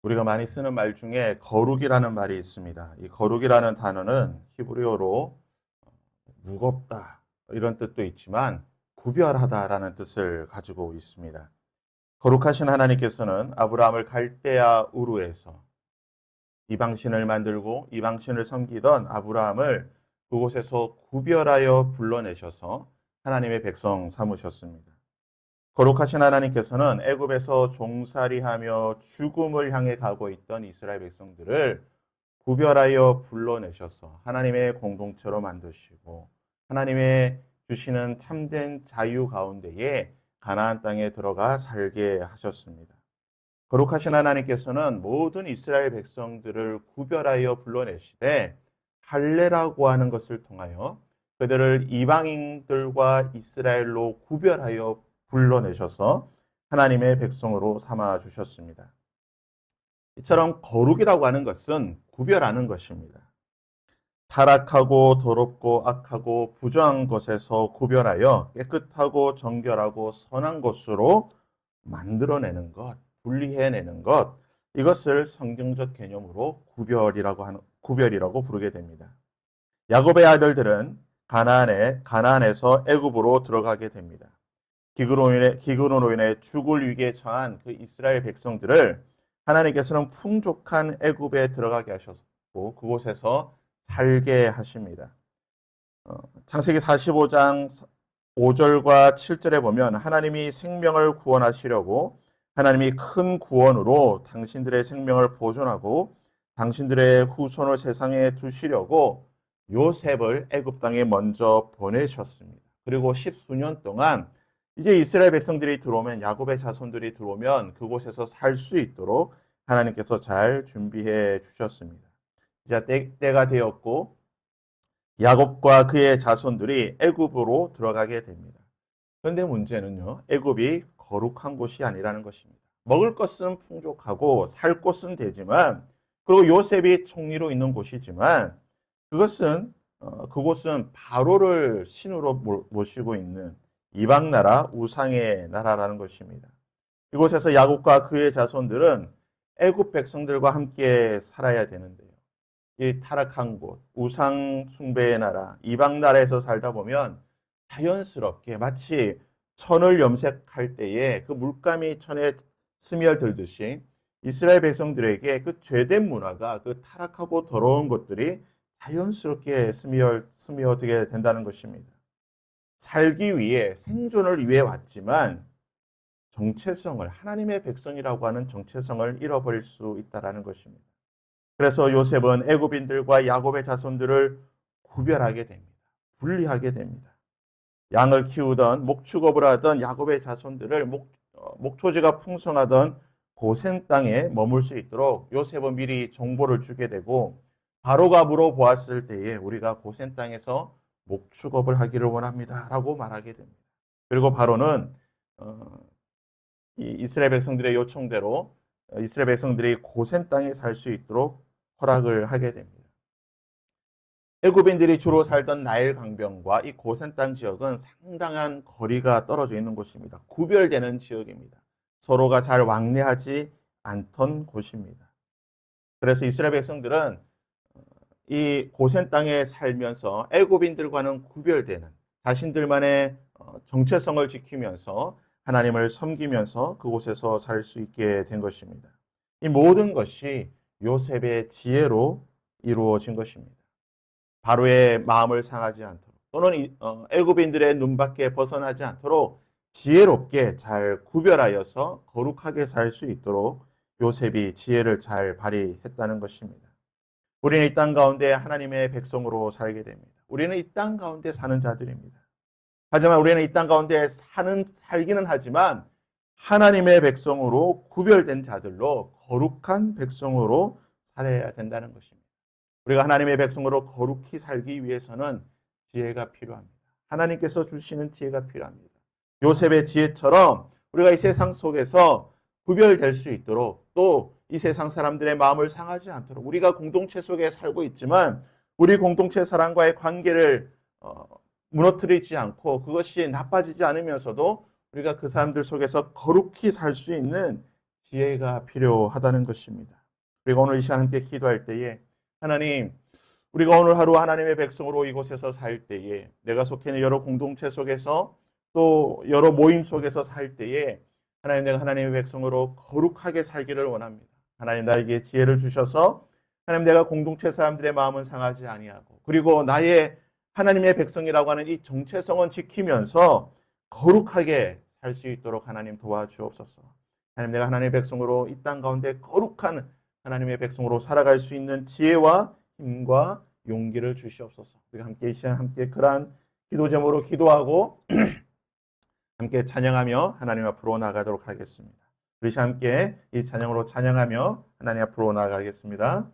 우리가 많이 쓰는 말 중에 거룩이라는 말이 있습니다. 이 거룩이라는 단어는 히브리어로 무겁다 이런 뜻도 있지만 구별하다라는 뜻을 가지고 있습니다. 거룩하신 하나님께서는 아브라함을 갈대아 우르에서 이방신을 만들고 이방신을 섬기던 아브라함을 그곳에서 구별하여 불러내셔서 하나님의 백성 삼으셨습니다. 거룩하신 하나님께서는 애굽에서 종살이하며 죽음을 향해 가고 있던 이스라엘 백성들을 구별하여 불러내셔서 하나님의 공동체로 만드시고 하나님의 주시는 참된 자유 가운데에 가나안 땅에 들어가 살게 하셨습니다. 거룩하신 하나님께서는 모든 이스라엘 백성들을 구별하여 불러내시되 할례라고 하는 것을 통하여 그들을 이방인들과 이스라엘로 구별하여 불러내셔서 하나님의 백성으로 삼아 주셨습니다. 이처럼 거룩이라고 하는 것은 구별하는 것입니다. 타락하고 더럽고 악하고 부정한 것에서 구별하여 깨끗하고 정결하고 선한 것으로 만들어내는 것, 분리해내는 것, 이것을 성경적 개념으로 구별이라고 부르게 됩니다. 야곱의 아들들은 가나안에서 애굽으로 들어가게 됩니다. 기근으로 인해 죽을 위기에 처한 그 이스라엘 백성들을 하나님께서는 풍족한 애굽에 들어가게 하셨고 그곳에서 살게 하십니다. 창세기 45장 5절과 7절에 보면 하나님이 생명을 구원하시려고 하나님이 큰 구원으로 당신들의 생명을 보존하고 당신들의 후손을 세상에 두시려고 요셉을 애굽 땅에 먼저 보내셨습니다. 그리고 10수년 동안 이제 이스라엘 백성들이 들어오면 야곱의 자손들이 들어오면 그곳에서 살 수 있도록 하나님께서 잘 준비해 주셨습니다. 이제 때가 되었고 야곱과 그의 자손들이 애굽으로 들어가게 됩니다. 그런데 문제는요, 애굽이 거룩한 곳이 아니라는 것입니다. 먹을 것은 풍족하고 살 곳은 되지만, 그리고 요셉이 총리로 있는 곳이지만, 그곳은 바로를 신으로 모시고 있는 이방 나라, 우상의 나라라는 것입니다. 이곳에서 야곱과 그의 자손들은 애굽 백성들과 함께 살아야 되는데요. 이 타락한 곳, 우상 숭배의 나라, 이방 나라에서 살다 보면 자연스럽게 마치 천을 염색할 때에 그 물감이 천에 스며들듯이 이스라엘 백성들에게 그 죄된 문화가 그 타락하고 더러운 것들이 자연스럽게 스며들게 된다는 것입니다. 살기 위해 생존을 위해 왔지만 정체성을 하나님의 백성이라고 하는 정체성을 잃어버릴 수 있다라는 것입니다. 그래서 요셉은 애굽인들과 야곱의 자손들을 구별하게 됩니다. 분리하게 됩니다. 양을 키우던 목축업을 하던 야곱의 자손들을 목초지가 풍성하던 고센 땅에 머물 수 있도록 요셉은 미리 정보를 주게 되고 바로가 물어보았을 때에 우리가 고센 땅에서 목축업을 하기를 원합니다. 라고 말하게 됩니다. 그리고 바로는 이스라엘 백성들의 요청대로 이스라엘 백성들이 고센 땅에 살 수 있도록 허락을 하게 됩니다. 애굽인들이 주로 살던 나일 강변과 이 고센 땅 지역은 상당한 거리가 떨어져 있는 곳입니다. 구별되는 지역입니다. 서로가 잘 왕래하지 않던 곳입니다. 그래서 이스라엘 백성들은 이 고센 땅에 살면서 애굽인들과는 구별되는 자신들만의 정체성을 지키면서 하나님을 섬기면서 그곳에서 살 수 있게 된 것입니다. 이 모든 것이 요셉의 지혜로 이루어진 것입니다. 바로의 마음을 상하지 않도록 또는 애굽인들의 눈밖에 벗어나지 않도록 지혜롭게 잘 구별하여서 거룩하게 살 수 있도록 요셉이 지혜를 잘 발휘했다는 것입니다. 우리는 이 땅 가운데 하나님의 백성으로 살게 됩니다. 우리는 이 땅 가운데 사는 자들입니다. 하지만 우리는 이 땅 가운데 살기는 하지만 하나님의 백성으로 구별된 자들로 거룩한 백성으로 살아야 된다는 것입니다. 우리가 하나님의 백성으로 거룩히 살기 위해서는 지혜가 필요합니다. 하나님께서 주시는 지혜가 필요합니다. 요셉의 지혜처럼 우리가 이 세상 속에서 구별될 수 있도록 또 이 세상 사람들의 마음을 상하지 않도록 우리가 공동체 속에 살고 있지만 우리 공동체 사람과의 관계를 무너뜨리지 않고 그것이 나빠지지 않으면서도 우리가 그 사람들 속에서 거룩히 살 수 있는 지혜가 필요하다는 것입니다. 우리가 오늘 이 시간 함께 기도할 때에 하나님, 우리가 오늘 하루 하나님의 백성으로 이곳에서 살 때에 내가 속해 있는 여러 공동체 속에서 또 여러 모임 속에서 살 때에 하나님, 내가 하나님의 백성으로 거룩하게 살기를 원합니다. 하나님, 나에게 지혜를 주셔서 하나님, 내가 공동체 사람들의 마음은 상하지 아니하고 그리고 나의 하나님의 백성이라고 하는 이 정체성은 지키면서 거룩하게 살 수 있도록 하나님 도와주옵소서. 하나님, 내가 하나님의 백성으로 이 땅 가운데 거룩한 하나님의 백성으로 살아갈 수 있는 지혜와 힘과 용기를 주시옵소서. 우리가 함께 이 시간 함께 그러한 기도 제목으로 기도하고 함께 찬양하며 하나님 앞으로 나가도록 하겠습니다. 우리 함께 이 찬양으로 찬양하며 하나님 앞으로 나가겠습니다.